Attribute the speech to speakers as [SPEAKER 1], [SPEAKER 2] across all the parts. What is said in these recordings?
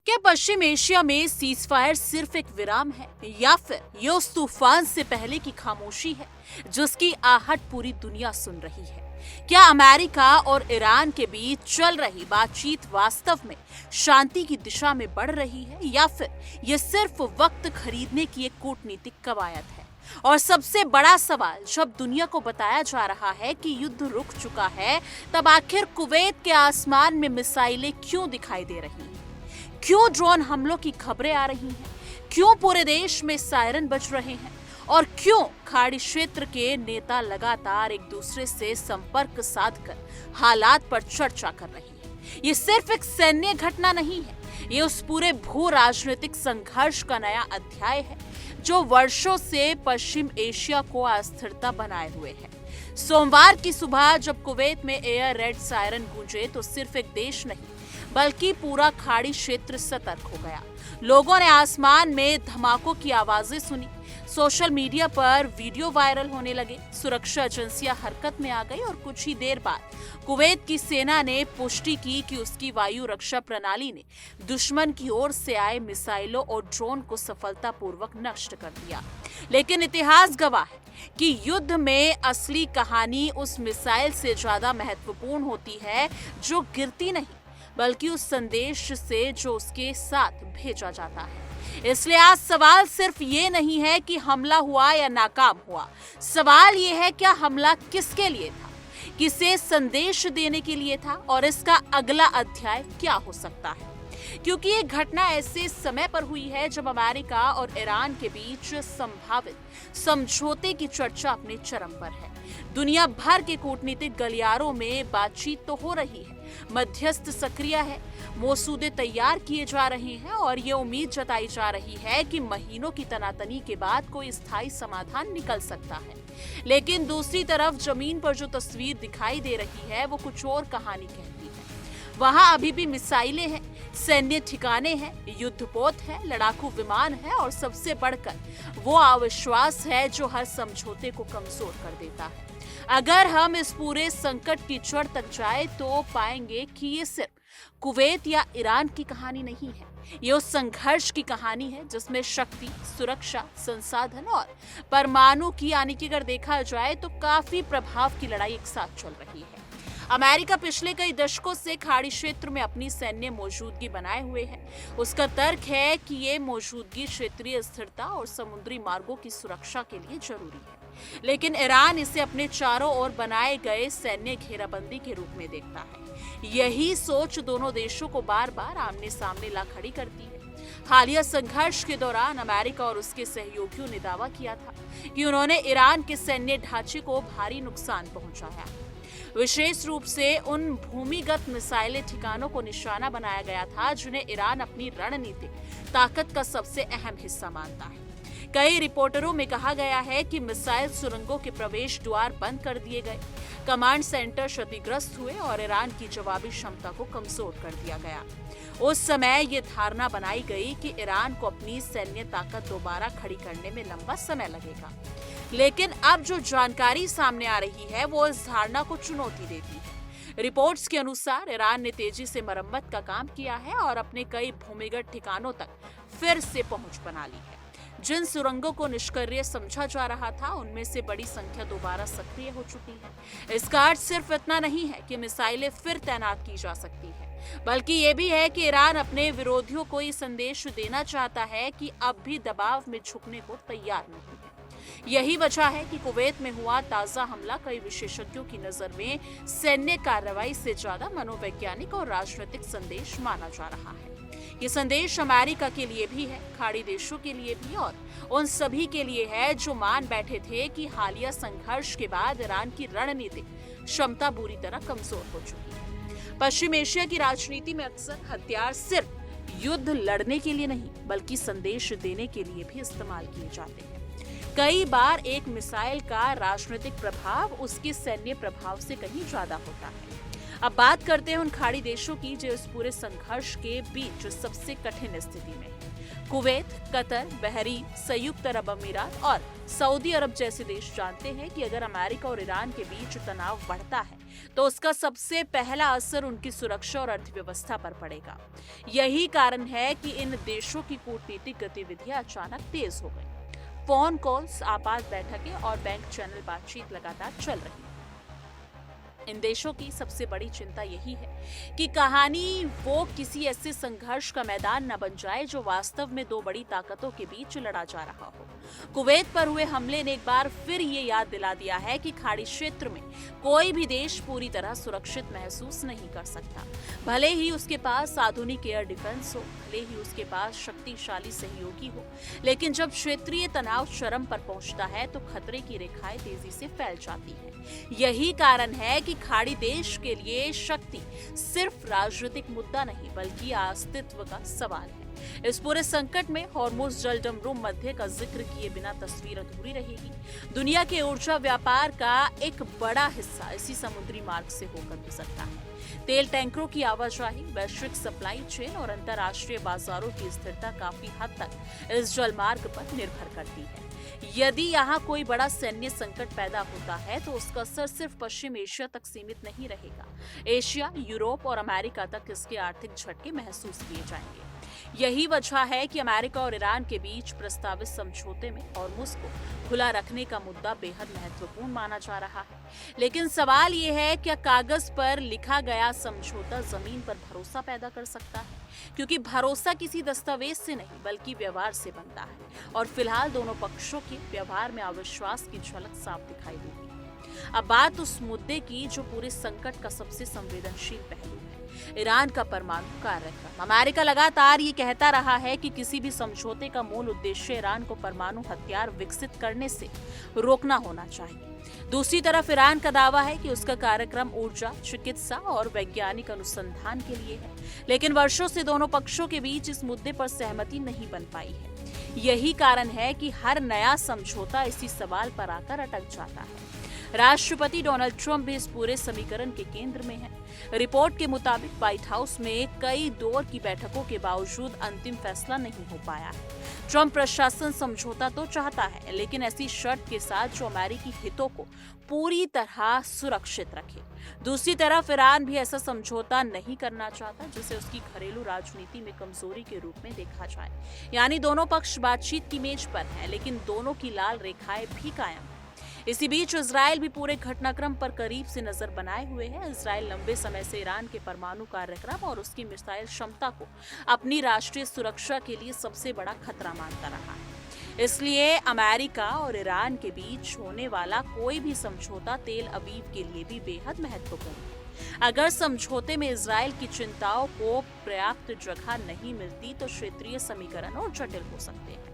[SPEAKER 1] क्या पश्चिम एशिया में सीजफायर सिर्फ एक विराम है या फिर ये उस तूफान से पहले की खामोशी है जिसकी आहट पूरी दुनिया सुन रही है? क्या अमेरिका और ईरान के बीच चल रही बातचीत वास्तव में शांति की दिशा में बढ़ रही है या फिर ये सिर्फ वक्त खरीदने की एक कूटनीतिक कवायद है? और सबसे बड़ा सवाल, जब दुनिया को बताया जा रहा है कि युद्ध रुक चुका है, तब आखिर कुवैत के आसमान में मिसाइलें क्यों दिखाई दे रही हैं? क्यों ड्रोन हमलों की खबरें आ रही हैं? क्यों पूरे देश में सायरन बज रहे हैं? और क्यों खाड़ी क्षेत्र के नेता लगातार एक दूसरे से संपर्क साधकर हालात पर चर्चा कर रहे हैं? ये सिर्फ एक सैन्य घटना नहीं है, ये उस पूरे भू राजनीतिक संघर्ष का नया अध्याय है जो वर्षों से पश्चिम एशिया को अस्थिरता बनाए हुए है। सोमवार की सुबह जब कुवैत में एयर रेड सायरन गूंजे तो सिर्फ एक देश नहीं बल्कि पूरा खाड़ी क्षेत्र सतर्क हो गया। लोगों ने आसमान में धमाकों की आवाजें सुनी, सोशल मीडिया पर वीडियो वायरल होने लगे, सुरक्षा एजेंसियां हरकत में आ गई और कुछ ही देर बाद कुवैत की सेना ने पुष्टि की कि उसकी वायु रक्षा प्रणाली ने दुश्मन की ओर से आए मिसाइलों और ड्रोन को सफलतापूर्वक नष्ट कर दिया। लेकिन इतिहास गवाह है कि युद्ध में असली कहानी उस मिसाइल से ज्यादा महत्वपूर्ण होती है जो गिरती नहीं बल्कि उस संदेश से जो उसके साथ भेजा जाता है। इसलिए आज सवाल सिर्फ ये नहीं है कि हमला हुआ या नाकाम हुआ, सवाल ये है क्या हमला किसके लिए था, किसे संदेश देने के लिए था और इसका अगला अध्याय क्या हो सकता है। क्योंकि ये घटना ऐसे समय पर हुई है जब अमेरिका और ईरान के बीच संभावित समझौते की चर्चा अपने चरम पर है। दुनिया भर के कूटनीतिक गलियारों में बातचीत तो हो रही है, मध्यस्थ सक्रिय है, मसौदे तैयार किए जा रहे हैं और ये उम्मीद जताई जा रही है कि महीनों की तनातनी के बाद कोई स्थायी समाधान निकल सकता है। लेकिन दूसरी तरफ जमीन पर जो तस्वीर दिखाई दे रही है वो कुछ और कहानी कहती है। वहां अभी भी मिसाइलें हैं, सैन्य ठिकाने हैं, युद्धपोत है, लड़ाकू विमान है और सबसे बढ़कर वो अविश्वास है जो हर समझौते को कमजोर कर देता है। अगर हम इस पूरे संकट की जड़ तक जाए तो पाएंगे कि ये सिर्फ कुवैत या ईरान की कहानी नहीं है, ये उस संघर्ष की कहानी है जिसमें शक्ति, सुरक्षा, संसाधन और परमाणु की, यानी कि अगर देखा जाए तो काफी प्रभाव की लड़ाई एक साथ चल रही है। अमेरिका पिछले कई दशकों से खाड़ी क्षेत्र में अपनी सैन्य मौजूदगी बनाए हुए है। उसका तर्क है कि ये मौजूदगी क्षेत्रीय स्थिरता और समुद्री मार्गों की सुरक्षा के लिए जरूरी है। लेकिन ईरान इसे अपने चारों ओर बनाए गए सैन्य घेराबंदी के रूप में देखता है। यही सोच दोनों देशों को बार बार आमने सामने ला खड़ी करती है। हालिया संघर्ष के दौरान अमेरिका और उसके सहयोगियों ने दावा किया था कि उन्होंने ईरान के सैन्य ढांचे को भारी नुकसान पहुंचाया, विशेष रूप से उन भूमिगत मिसाइलें ठिकानों को निशाना बनाया गया था जिन्हें ईरान अपनी रणनीतिक ताकत का सबसे अहम हिस्सा मानता है। कई रिपोर्टरों में कहा गया है कि मिसाइल सुरंगों के प्रवेश द्वार बंद कर दिए गए, कमांड सेंटर क्षतिग्रस्त हुए और ईरान की जवाबी क्षमता को कमजोर कर दिया गया। उस समय ये धारणा बनाई गई कि ईरान को अपनी सैन्य ताकत दोबारा खड़ी करने में लंबा समय लगेगा। लेकिन अब जो जानकारी सामने आ रही है वो इस धारणा को चुनौती देती है। रिपोर्ट्स के अनुसार ईरान ने तेजी से मरम्मत का काम किया है और अपने कई भूमिगत ठिकानों तक फिर से पहुंच बना ली है। जिन सुरंगों को निष्क्रिय समझा जा रहा था उनमें से बड़ी संख्या दोबारा सक्रिय हो चुकी है। इसका अर्थ सिर्फ इतना नहीं है कि मिसाइलें फिर तैनात की जा सकती है, बल्कि ये भी है कि ईरान अपने विरोधियों को ये संदेश देना चाहता है कि अब भी दबाव में झुकने को तैयार नहीं है। यही वजह है कि कुवैत में हुआ ताजा हमला कई विशेषज्ञों की नजर में सैन्य कार्रवाई से ज्यादा मनोवैज्ञानिक और राजनीतिक संदेश माना जा रहा है। ये संदेश अमेरिका के लिए भी है, खाड़ी देशों के लिए भी और उन सभी के लिए है जो मान बैठे थे कि हालिया संघर्ष के बाद ईरान की रणनीतिक क्षमता बुरी तरह कमजोर हो चुकी है। पश्चिम एशिया की राजनीति में अक्सर हथियार सिर्फ युद्ध लड़ने के लिए नहीं बल्कि संदेश देने के लिए भी इस्तेमाल किए जाते हैं। कई बार एक मिसाइल का राजनीतिक प्रभाव उसके सैन्य प्रभाव से कहीं ज्यादा होता है। अब बात करते हैं उन खाड़ी देशों की जो इस पूरे संघर्ष के बीच सबसे कठिन स्थिति में है। कुवैत, कतर, बहरीन, संयुक्त अरब अमीरात और सऊदी अरब जैसे देश जानते हैं कि अगर अमेरिका और ईरान के बीच तनाव बढ़ता है तो उसका सबसे पहला असर उनकी सुरक्षा और अर्थव्यवस्था पर पड़ेगा। यही कारण है कि इन देशों की कूटनीतिक गतिविधियां अचानक तेज हो गई। फोन कॉल्स, आपात बैठकें और बैंक चैनल बातचीत लगातार चल रही है। इन देशों की सबसे बड़ी चिंता यही है कि कहानी वो किसी ऐसे संघर्ष का मैदान न बन जाए जो वास्तव में दो बड़ी ताकतों के बीच लड़ा जा रहा हो। कुवैत पर हुए हमले ने एक बार फिर ये याद दिला दिया है कि खाड़ी क्षेत्र में कोई भी देश पूरी तरह सुरक्षित महसूस नहीं कर सकता। भले ही उसके पास आधुनिक एयर डिफेंस हो, भले ही उसके पास शक्तिशाली सहयोगी हो, लेकिन जब क्षेत्रीय तनाव चरम पर पहुंचता है तो खतरे की रेखाएं तेजी से फैल जाती है। यही कारण है कि खाड़ी देश के लिए शक्ति सिर्फ राजनीतिक मुद्दा नहीं बल्कि अस्तित्व का सवाल है। इस पूरे संकट में हॉर्मुज़ जलडमरू मध्य का जिक्र किए बिना तस्वीर अधूरी रहेगी। दुनिया के ऊर्जा व्यापार का एक बड़ा हिस्सा इसी समुद्री मार्ग से होकर गुजरता है। तेल टैंकरों की आवाजाही, वैश्विक सप्लाई चेन और अंतर्राष्ट्रीय बाजारों की स्थिरता काफी हद तक इस जलमार्ग पर निर्भर करती है। यदि यहाँ कोई बड़ा सैन्य संकट पैदा होता है तो उसका असर सिर्फ पश्चिम एशिया तक सीमित नहीं रहेगा। एशिया, यूरोप और अमेरिका तक इसके आर्थिक झटके महसूस किए जाएंगे। यही वजह है कि अमेरिका और ईरान के बीच प्रस्तावित समझौते में हॉर्मुज़ को खुला रखने का मुद्दा बेहद महत्वपूर्ण माना जा रहा है। लेकिन सवाल ये है, क्या कागज पर लिखा गया समझौता जमीन पर भरोसा पैदा कर सकता है? क्योंकि भरोसा किसी दस्तावेज से नहीं बल्कि व्यवहार से बनता है और फिलहाल दोनों पक्षों के व्यवहार में अविश्वास की झलक साफ दिखाई देती है। अब बात उस मुद्दे की जो पूरे संकट का सबसे संवेदनशील पहलू है, ईरान का परमाणु कार्यक्रम। अमेरिका लगातार ये कहता रहा है कि किसी भी समझौते का मूल उद्देश्य ईरान को परमाणु हथियार विकसित करने से रोकना होना चाहिए। दूसरी तरफ ईरान का दावा है कि उसका कार्यक्रम ऊर्जा, चिकित्सा और वैज्ञानिक अनुसंधान के लिए है, लेकिन वर्षों से दोनों पक्षों के बीच इस मुद्दे पर सहमति नहीं बन पाई है। यही कारण है कि हर नया समझौता इसी सवाल पर आकर अटक जाता है। राष्ट्रपति डोनाल्ड ट्रंप भी इस पूरे समीकरण के केंद्र में है। रिपोर्ट के मुताबिक व्हाइट हाउस में कई दौर की बैठकों के बावजूद अंतिम फैसला नहीं हो पाया है। ट्रंप प्रशासन समझौता तो चाहता है, लेकिन ऐसी शर्त के साथ जो अमेरिकी हितों को पूरी तरह सुरक्षित रखे। दूसरी तरफ ईरान भी ऐसा समझौता नहीं करना चाहता जिसे उसकी घरेलू राजनीति में कमजोरी के रूप में देखा जाए। यानी दोनों पक्ष बातचीत की मेज पर हैं, लेकिन दोनों की लाल रेखाएं भी कायम। इसी बीच इजराइल भी पूरे घटनाक्रम पर करीब से नजर बनाए हुए है। इजराइल लंबे समय से ईरान के परमाणु कार्यक्रम और उसकी मिसाइल क्षमता को अपनी राष्ट्रीय सुरक्षा के लिए सबसे बड़ा खतरा मानता रहा है। इसलिए अमेरिका और ईरान के बीच होने वाला कोई भी समझौता तेल अवीव के लिए भी बेहद महत्वपूर्ण है। अगर समझौते में इजराइल की चिंताओं को पर्याप्त जगह नहीं मिलती तो क्षेत्रीय समीकरण और जटिल हो सकते हैं।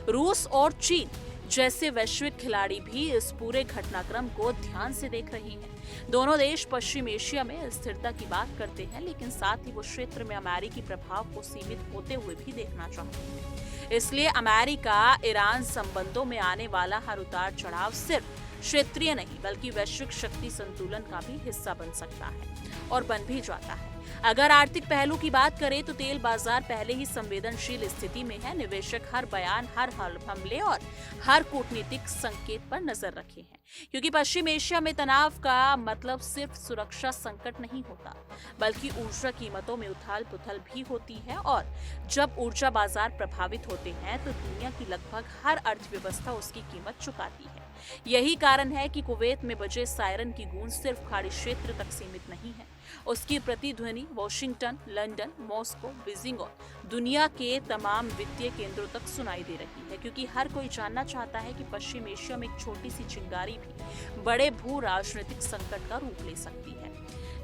[SPEAKER 1] रूस और चीन जैसे वैश्विक खिलाड़ी भी इस पूरे घटनाक्रम को ध्यान से देख रहे हैं। दोनों देश पश्चिम एशिया में स्थिरता की बात करते हैं, लेकिन साथ ही वो क्षेत्र में अमेरिकी प्रभाव को सीमित होते हुए भी देखना चाहते हैं। इसलिए अमेरिका ईरान संबंधों में आने वाला हर उतार चढ़ाव सिर्फ क्षेत्रीय नहीं बल्कि वैश्विक शक्ति संतुलन का भी हिस्सा बन सकता है और बन भी जाता है। अगर आर्थिक पहलू की बात करें तो तेल बाजार पहले ही संवेदनशील स्थिति में है। निवेशक हर बयान, हर हमले और हर कूटनीतिक संकेत पर नजर रखे हैं, क्योंकि पश्चिम एशिया में तनाव का मतलब सिर्फ सुरक्षा संकट नहीं होता बल्कि ऊर्जा कीमतों में उथल पुथल भी होती है। और जब ऊर्जा बाजार प्रभावित होते हैं तो दुनिया की लगभग हर अर्थव्यवस्था उसकी कीमत चुकाती है। यही कारण है कि कुवैत में बजे सायरन की गूंज सिर्फ खाड़ी क्षेत्र तक सीमित नहीं है। उसकी प्रतिध्वनि वॉशिंगटन, लंदन, मॉस्को, बीजिंग और दुनिया के तमाम वित्तीय केंद्रों तक सुनाई दे रही है, क्योंकि हर कोई जानना चाहता है कि पश्चिम एशिया में एक छोटी सी चिंगारी भी बड़े भू राजनीतिक संकट का रूप ले सकती है।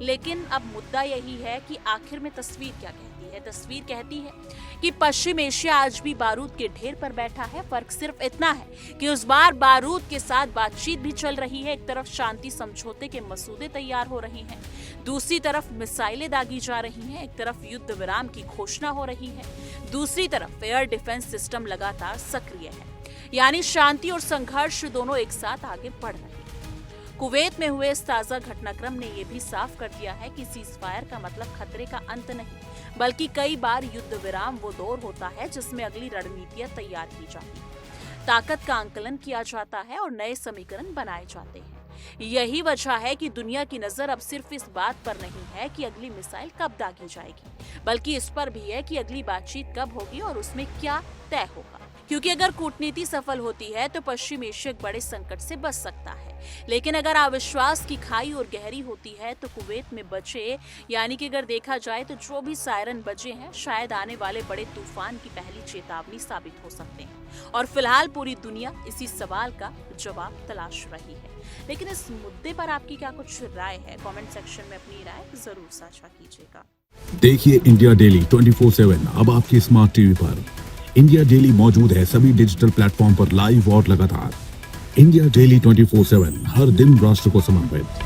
[SPEAKER 1] लेकिन अब मुद्दा यही है कि आखिर में तस्वीर क्या कहती है। तस्वीर कहती है कि पश्चिम एशिया आज भी बारूद के ढेर पर बैठा है। फर्क सिर्फ इतना है कि उस बार बारूद के साथ बातचीत भी चल रही है। एक तरफ शांति समझौते के मसूदे तैयार हो रहे हैं, दूसरी तरफ मिसाइलें दागी जा रही हैं। एक तरफ युद्ध विराम की घोषणा हो रही है, दूसरी तरफ एयर डिफेंस सिस्टम लगातार सक्रिय है। यानी शांति और संघर्ष दोनों एक साथ आगे बढ़ रहे हैं। कुवैत में हुए इस ताजा घटनाक्रम ने यह भी साफ कर दिया है कि सीज फायर का मतलब खतरे का अंत नहीं, बल्कि कई बार युद्ध विराम वो दौर होता है जिसमें अगली रणनीतियां तैयार की जाती है, ताकत का आंकलन किया जाता है और नए समीकरण बनाए जाते हैं। यही वजह है कि दुनिया की नजर अब सिर्फ इस बात पर नहीं है कि अगली मिसाइल कब दागी जाएगी, बल्कि इस पर भी है कि अगली बातचीत कब होगी और उसमें क्या तय होगा। क्योंकि अगर कूटनीति सफल होती है तो पश्चिम एशिया एक बड़े संकट से बच सकता है, लेकिन अगर अविश्वास की खाई और गहरी होती है तो कुवैत में बचे, यानी कि अगर देखा जाए तो जो भी सायरन बजे हैं शायद आने वाले बड़े तूफान की पहली चेतावनी साबित हो सकते हैं। और फिलहाल पूरी दुनिया इसी सवाल का जवाब तलाश रही है। लेकिन इस मुद्दे पर आपकी क्या कुछ राय है? कमेंट सेक्शन में अपनी राय जरूर साझा कीजिएगा।
[SPEAKER 2] देखिए इंडिया डेली 24/7 अब आपकी स्मार्ट टीवी पर। इंडिया डेली मौजूद है सभी डिजिटल प्लेटफॉर्म पर लाइव और लगातार। इंडिया डेली 24/7 हर दिन राष्ट्र को समर्पित।